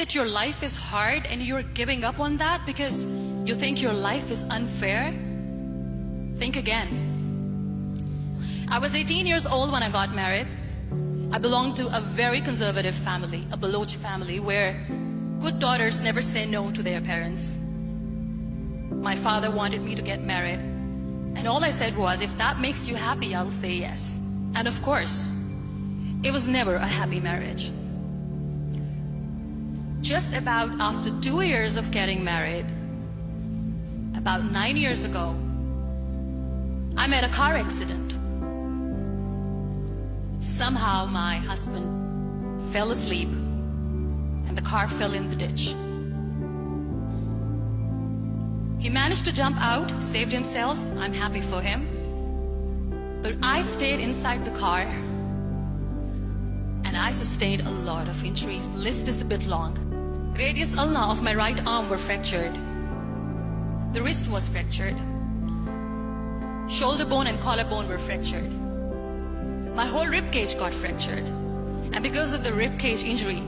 that your life is hard and you're giving up on that because you think your life is unfair, think again. I was 18 years old when I got married. I belonged to a very conservative family, a Baloch family, where good daughters never say no to their parents. My father wanted me to get married, and all I said was, if that makes you happy, I'll say yes. And of course, it was never a happy marriage. Just about after 2 years of getting married, about 9 years ago, I met a car accident. Somehow my husband fell asleep and the car fell in the ditch. He managed to jump out, saved himself. I'm happy for him. But I stayed inside the car and I sustained a lot of injuries. The list is a bit long. Radius ulna of my right arm were fractured. The wrist was fractured. Shoulder bone and collarbone were fractured. My whole rib cage got fractured. And because of the rib cage injury,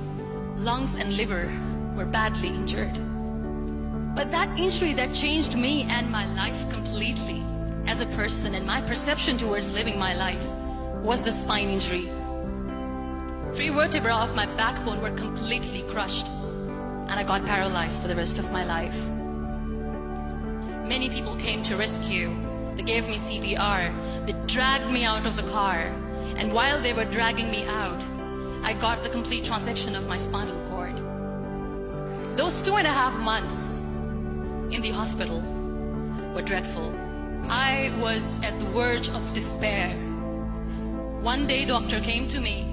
lungs and liver were badly injured. But that injury that changed me and my life completely as a person and my perception towards living my life was the spine injury. 3 vertebrae of my backbone were completely crushed and I got paralyzed for the rest of my life. Many people came to rescue. They gave me CPR. They dragged me out of the car. And while they were dragging me out, I got the complete transection of my spinal cord. Those 2.5 months in the hospital were dreadful. I was at the verge of despair. One day, doctor came to me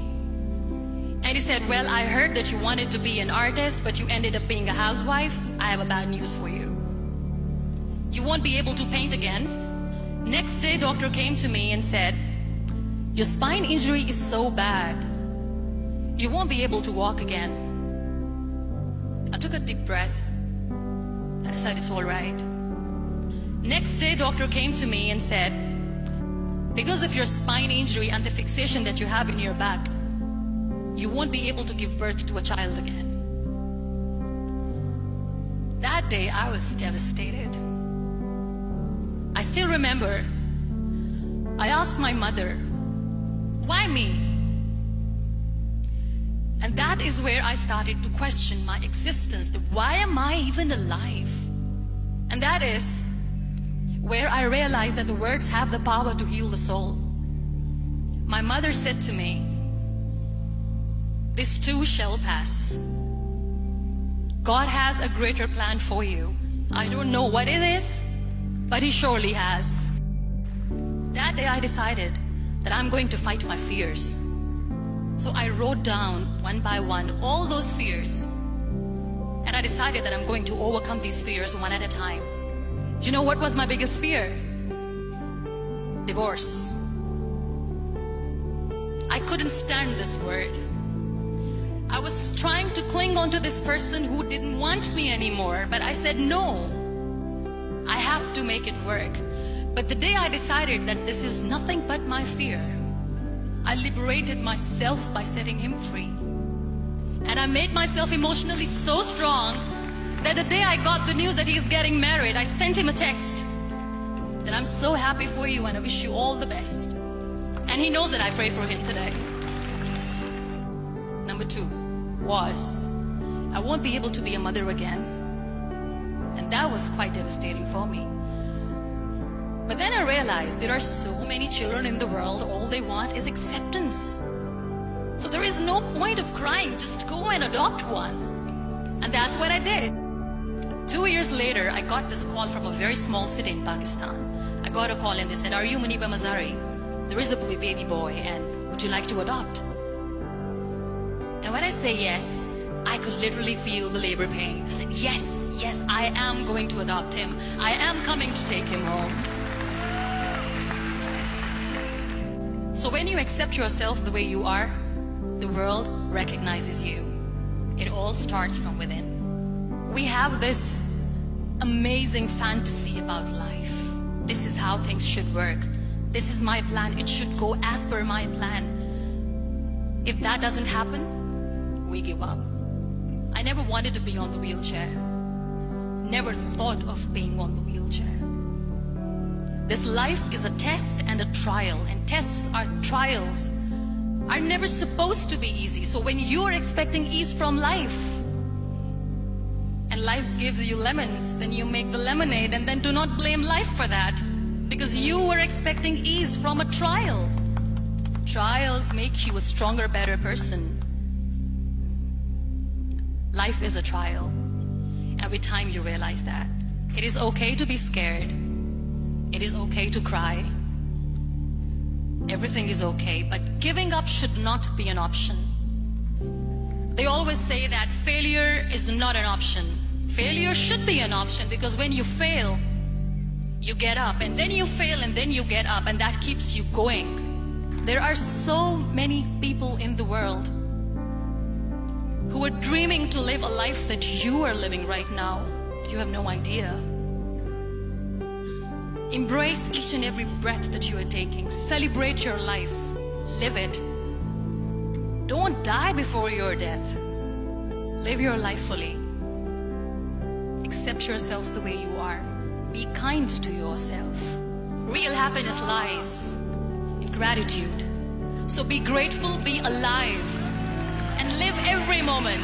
and he said, well, I heard that you wanted to be an artist, but you ended up being a housewife. I have a bad news for you. You won't be able to paint again. Next day, doctor came to me and said, your spine injury is so bad, you won't be able to walk again. I took a deep breath and I said, it's all right. Next day, doctor came to me and said, because of your spine injury and the fixation that you have in your back, you won't be able to give birth to a child again. That day, I was devastated. I still remember, I asked my mother, why me? And that is where I started to question my existence. Why am I even alive? And that is where I realized that the words have the power to heal the soul. My mother said to me, this too shall pass. God has a greater plan for you. I don't know what it is, but He surely has. That day I decided that I'm going to fight my fears. So I wrote down one by one all those fears. And I decided that I'm going to overcome these fears one at a time. You know what was my biggest fear? Divorce. I couldn't stand this word. I was trying to cling on to this person who didn't want me anymore, but I said no. I have to make it work. But the day I decided that this is nothing but my fear, I liberated myself by setting him free. And I made myself emotionally so strong that the day I got the news that he's getting married, I sent him a text that I'm so happy for you and I wish you all the best. And he knows that I pray for him today. Number 2 was, I won't be able to be a mother again. And that was quite devastating for me. But then I realized there are so many children in the world, all they want is acceptance. So there is no point of crying, just go and adopt one. And that's what I did. 2 years later, I got this call from a very small city in Pakistan. I got a call and they said, are you Muniba Mazari? There is a baby boy and would you like to adopt? And when I say yes, I could literally feel the labor pain. I said, yes, yes, I am going to adopt him. I am coming to take him home. So when you accept yourself the way you are, the world recognizes you. It all starts from within. We have this amazing fantasy about life. This is how things should work. This is my plan. It should go as per my plan. If that doesn't happen, we give up. I I never wanted to be on the wheelchair. Never thought of being on the wheelchair. This life is a test and a trial, and tests are trials are never supposed to be easy. So when you are expecting ease from life, and life gives you lemons, then you make the lemonade, and then do not blame life for that, because you were expecting ease from a trial. Trials make you a stronger, better person. Life is a trial. Every time you realize that. It is okay to be scared. It is okay to cry. Everything is okay, but giving up should not be an option. They always say that failure is not an option. Failure should be an option, because when you fail, you get up, and then you fail, and then you get up, and that keeps you going. There are so many people in the world who are dreaming to live a life that you are living right now. You have no idea. Embrace each and every breath that you are taking. Celebrate your life. Live it. Don't die before your death. Live your life fully. Accept yourself the way you are. Be kind to yourself. Real happiness lies in gratitude. So be grateful, be alive, and live every moment.